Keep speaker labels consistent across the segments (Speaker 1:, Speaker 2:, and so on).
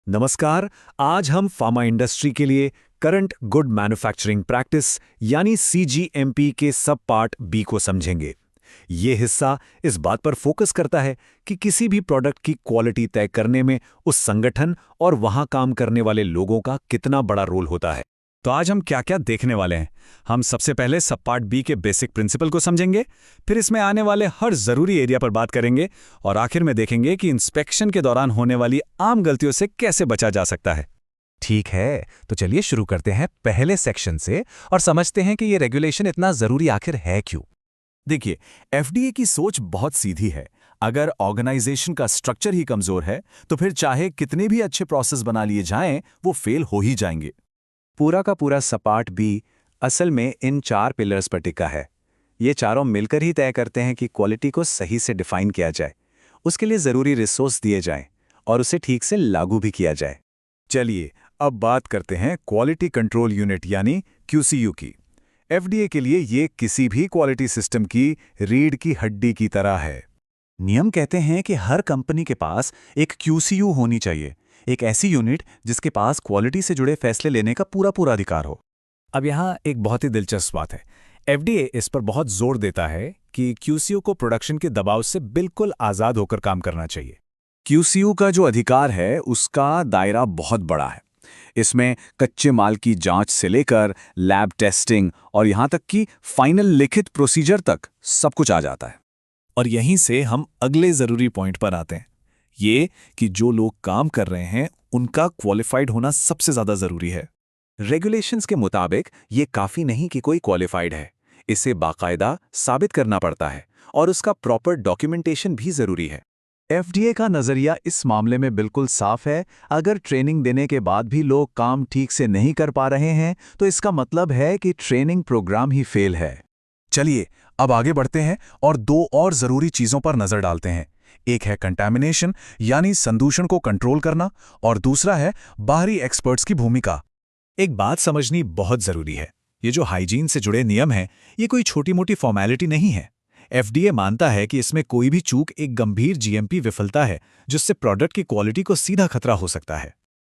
Speaker 1: नमस्कार। आज हम फार्मा इंडस्ट्री के लिए करंट गुड मैन्युफैक्चरिंग प्रैक्टिस यानी सीजीएमपी के सब पार्ट बी को समझेंगे। ये हिस्सा इस बात पर फोकस करता है कि किसी भी प्रोडक्ट की क्वालिटी तय करने में उस संगठन और वहां काम करने वाले लोगों का कितना बड़ा रोल होता है। तो आज हम क्या क्या देखने वाले हैं। हम सबसे पहले सब पार्ट बी के बेसिक प्रिंसिपल को समझेंगे, फिर इसमें आने वाले हर जरूरी एरिया पर बात करेंगे और आखिर में देखेंगे कि इंस्पेक्शन के दौरान होने वाली आम गलतियों से कैसे बचा जा सकता है।
Speaker 2: ठीक है, तो चलिए शुरू करते हैं पहले सेक्शन से और समझते हैं कि ये रेगुलेशन इतना जरूरी आखिर है क्यों।
Speaker 3: देखिए, एफडीए की सोच बहुत सीधी है। अगर ऑर्गेनाइजेशन का स्ट्रक्चर ही कमजोर है तो फिर चाहे कितने भी अच्छे प्रोसेस बना लिए जाएं, वो फेल हो ही जाएंगे।
Speaker 2: पूरा का पूरा सपाट बी असल में इन 4 पिलर्स पर टिका है। ये चारों मिलकर ही तय करते हैं कि क्वालिटी को सही से डिफाइन किया जाए, उसके लिए ज़रूरी रिसोर्स दिए जाएं और उसे ठीक से लागू भी किया जाए।
Speaker 3: चलिए अब बात करते हैं क्वालिटी कंट्रोल यूनिट यानी क्यूसीयू की। एफडीए के लिए ये किसी भी क्वालिटी सिस्टम की रीढ़ की हड्डी की तरह है।
Speaker 2: नियम कहते हैं कि हर कंपनी के पास एक क्यूसीयू होनी चाहिए, एक ऐसी यूनिट जिसके पास क्वालिटी से जुड़े फैसले लेने का पूरा पूरा अधिकार हो।
Speaker 1: अब यहाँ एक बहुत ही दिलचस्प बात है। एफडीए इस पर बहुत जोर देता है कि क्यूसीओ को प्रोडक्शन के दबाव से बिल्कुल आज़ाद होकर काम करना चाहिए।
Speaker 3: क्यूसीयू का जो अधिकार है उसका दायरा बहुत बड़ा है। इसमें कच्चे माल की जांच से लेकर लैब टेस्टिंग और यहां तक कि फाइनल लिखित प्रोसीजर तक सब कुछ आ जाता है।
Speaker 1: और यहीं से हम अगले ज़रूरी पॉइंट पर आते हैं, ये कि जो लोग काम कर रहे हैं उनका क्वालिफाइड होना सबसे ज़्यादा ज़रूरी है।
Speaker 2: रेगुलेशंस के मुताबिक ये काफ़ी नहीं कि कोई क्वालिफाइड है, इसे बाकायदा साबित करना पड़ता है और उसका प्रॉपर डॉक्यूमेंटेशन भी ज़रूरी है।
Speaker 3: एफडीए का नज़रिया इस मामले में बिल्कुल साफ है। अगर ट्रेनिंग देने के बाद भी लोग काम ठीक से नहीं कर पा रहे हैं तो इसका मतलब है कि ट्रेनिंग प्रोग्राम ही फेल है।
Speaker 4: चलिए अब आगे बढ़ते हैं और 2 और जरूरी चीजों पर नजर डालते हैं। एक है कंटामिनेशन यानी संदूषण को कंट्रोल करना और दूसरा है बाहरी एक्सपर्ट्स की भूमिका।
Speaker 1: एक बात समझनी बहुत ज़रूरी है, ये जो हाइजीन से जुड़े नियम हैं, ये कोई छोटी मोटी फॉर्मेलिटी नहीं है। एफडीए मानता है कि इसमें कोई भी चूक एक गंभीर जीएमपी विफलता है, जिससे प्रोडक्ट की क्वालिटी को सीधा खतरा हो सकता है।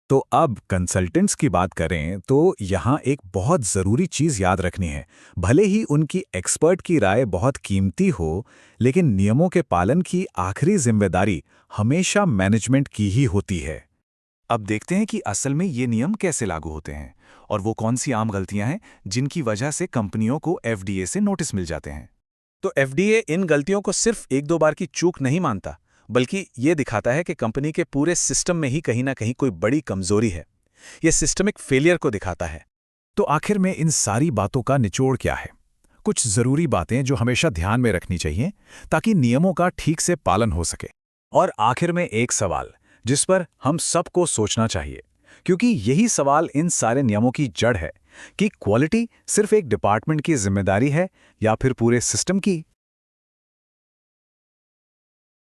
Speaker 3: तो अब कंसल्टेंट्स की बात करें तो यहाँ एक बहुत ज़रूरी चीज़ याद रखनी है। भले ही उनकी एक्सपर्ट की राय बहुत कीमती हो, लेकिन नियमों के पालन की आखिरी जिम्मेदारी हमेशा मैनेजमेंट की ही होती है।
Speaker 4: अब देखते हैं कि असल में ये नियम कैसे लागू होते हैं और वो कौन सी आम गलतियां हैं जिनकी वजह से कंपनियों को एफडीए से नोटिस मिल जाते हैं।
Speaker 2: तो एफडीए इन गलतियों को सिर्फ 1-2 बार की चूक नहीं मानता, बल्कि ये दिखाता है कि कंपनी के पूरे सिस्टम में ही कहीं ना कहीं कोई बड़ी कमजोरी है। ये सिस्टमिक फेलियर को दिखाता है।
Speaker 4: तो आखिर में इन सारी बातों का निचोड़ क्या है? कुछ जरूरी बातें जो हमेशा ध्यान में रखनी चाहिए ताकि नियमों का ठीक से पालन हो सके।
Speaker 3: और आखिर में एक सवाल जिस पर हम सबको सोचना चाहिए, क्योंकि यही सवाल इन सारे नियमों की जड़ है कि क्वालिटी सिर्फ एक डिपार्टमेंट की जिम्मेदारी है या फिर पूरे सिस्टम की।